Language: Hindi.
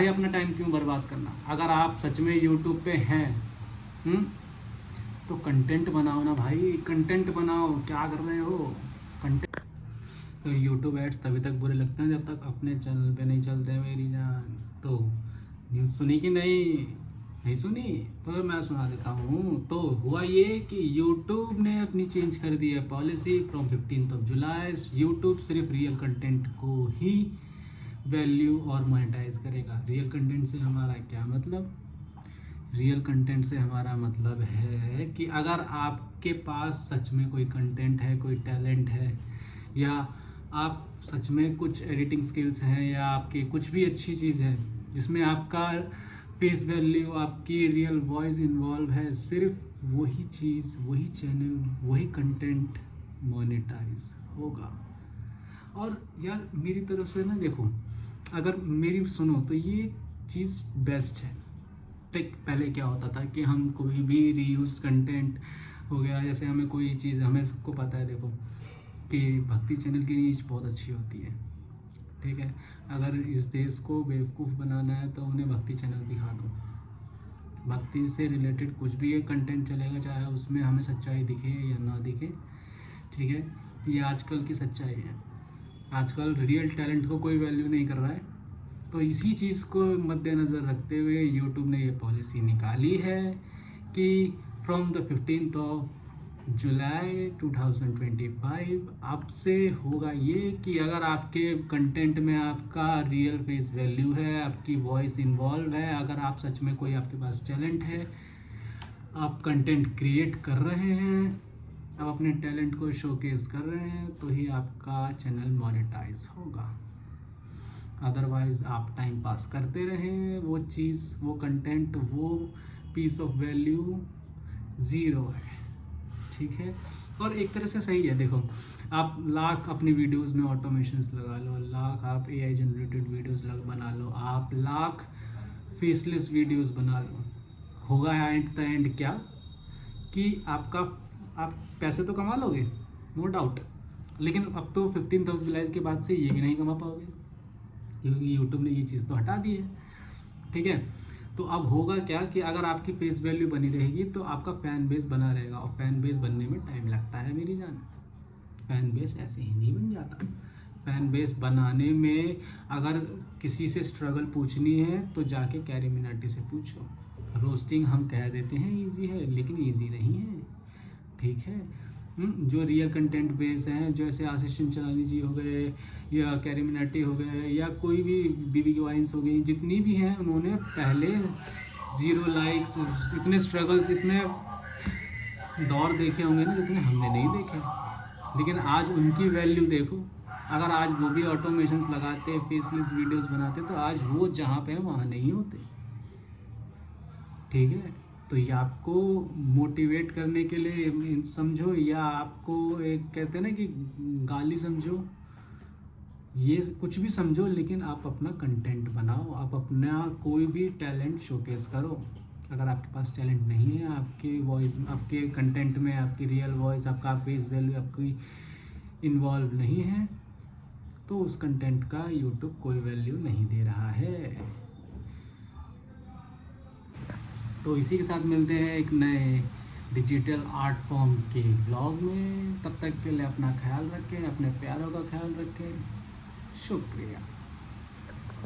अपना टाइम क्यों बर्बाद करना? अगर आप सच में यूट्यूब पे हैं, हम्म, तो कंटेंट बनाओ ना भाई, कंटेंट बनाओ। क्या कर रहे हो? कंटेंट। तो यूट्यूब एड्स तभी तक बुरे लगते हैं जब तक अपने चैनल पे नहीं चलते मेरी जान। तो न्यूज़ सुनी कि नहीं? नहीं सुनी? तो मैं सुना देता हूँ। तो हुआ ये कि यूट्यूब ने अपनी चेंज कर दी है पॉलिसी फ्रॉम 15 जुलाई। यूट्यूब सिर्फ रियल कंटेंट को ही वैल्यू और मोनेटाइज करेगा। रियल कंटेंट से हमारा क्या मतलब? रियल कंटेंट से हमारा मतलब है कि अगर आपके पास सच में कोई कंटेंट है, कोई टैलेंट है, या आप सच में कुछ एडिटिंग स्किल्स हैं, या आपकी कुछ भी अच्छी चीज़ है जिसमें आपका फेस वैल्यू, आपकी रियल वॉइस इन्वॉल्व है, सिर्फ वही चीज़, वही चैनल, वही कंटेंट मोनेटाइज होगा। और यार मेरी तरफ से ना देखो, अगर मेरी सुनो तो ये चीज़ बेस्ट है। पहले क्या होता था कि हम कोई भी रीयूज कंटेंट हो गया, जैसे हमें कोई चीज़, हमें सबको पता है देखो कि भक्ति चैनल की रीच बहुत अच्छी होती है, ठीक है। अगर इस देश को बेवकूफ़ बनाना है तो उन्हें भक्ति चैनल दिखा दो। भक्ति से रिलेटेड कुछ भी एक कंटेंट चलेगा, चाहे उसमें हमें सच्चाई दिखे या ना दिखे, ठीक है। ये आजकल की सच्चाई है। आजकल रियल टैलेंट को कोई वैल्यू नहीं कर रहा है। तो इसी चीज़ को मद्देनज़र रखते हुए यूट्यूब ने ये पॉलिसी निकाली है कि फ्रॉम द 15 जुलाई 2025 अब से होगा ये कि अगर आपके कंटेंट में आपका रियल फेस वैल्यू है, आपकी वॉइस इन्वॉल्व है, अगर आप सच में कोई आपके पास टैलेंट है, आप कंटेंट क्रिएट कर रहे हैं, आप अपने टैलेंट को शोकेस कर रहे हैं, तो ही आपका चैनल मोनेटाइज होगा। अदरवाइज़ आप टाइम पास करते रहें, वो चीज़, वो कंटेंट, वो पीस ऑफ वैल्यू ज़ीरो है, ठीक है। और एक तरह से सही है। देखो, आप लाख अपनी वीडियोस में ऑटोमेशंस लगा लो, लाख आप एआई जनरेटेड वीडियोस बना लो, आप लाख फेसलेस वीडियोस बना लो, होगा एट द एंड क्या कि आप पैसे तो कमा लोगे, नो डाउट, लेकिन अब तो 15 जुलाई के बाद से ये भी नहीं कमा पाओगे, क्योंकि यूट्यूब ने ये चीज़ तो हटा दी है, ठीक है। तो अब होगा क्या कि अगर आपकी फेस वैल्यू बनी रहेगी तो आपका फ़ैन बेस बना रहेगा, और फ़ैन बेस बनने में टाइम लगता है मेरी जान। फ़ैन बेस ऐसे ही नहीं बन जाता। फ़ैन बेस बनाने में अगर किसी से स्ट्रगल पूछनी है तो जाके कैरी मिनाटी से पूछो। रोस्टिंग हम कह देते हैं ईजी है, लेकिन ईजी नहीं है, ठीक है। जो रियल कंटेंट बेस हैं, जैसे आशीष चंचलानी जी हो गए, या कैरी मिनाटी हो गए, या कोई भी बीबी वाइन्स हो गई, जितनी भी हैं, उन्होंने पहले 0 लाइक्स, इतने स्ट्रगल्स, इतने दौर देखे होंगे ना जितने हमने नहीं देखे। लेकिन आज उनकी वैल्यू देखो। अगर आज वो भी ऑटोमेशंस लगाते, फेसलेस वीडियोस बनाते, तो आज वो जहाँ पे हैं वहाँ नहीं होते, ठीक है। तो ये आपको मोटिवेट करने के लिए समझो, या आपको एक कहते हैं ना कि गाली समझो, ये कुछ भी समझो, लेकिन आप अपना कंटेंट बनाओ, आप अपना कोई भी टैलेंट शोकेस करो। अगर आपके पास टैलेंट नहीं है, आपके वॉइस, आपके कंटेंट में आपकी रियल वॉइस, आपका फेस वैल्यू आपकी इन्वॉल्व नहीं है, तो उस कंटेंट का यूट्यूब कोई वैल्यू नहीं दे रहा है। तो इसी के साथ मिलते हैं एक नए डिजिटल आर्ट फॉर्म के ब्लॉग में। तब तक के लिए अपना ख्याल रखें, अपने प्यारों का ख्याल रखें। शुक्रिया।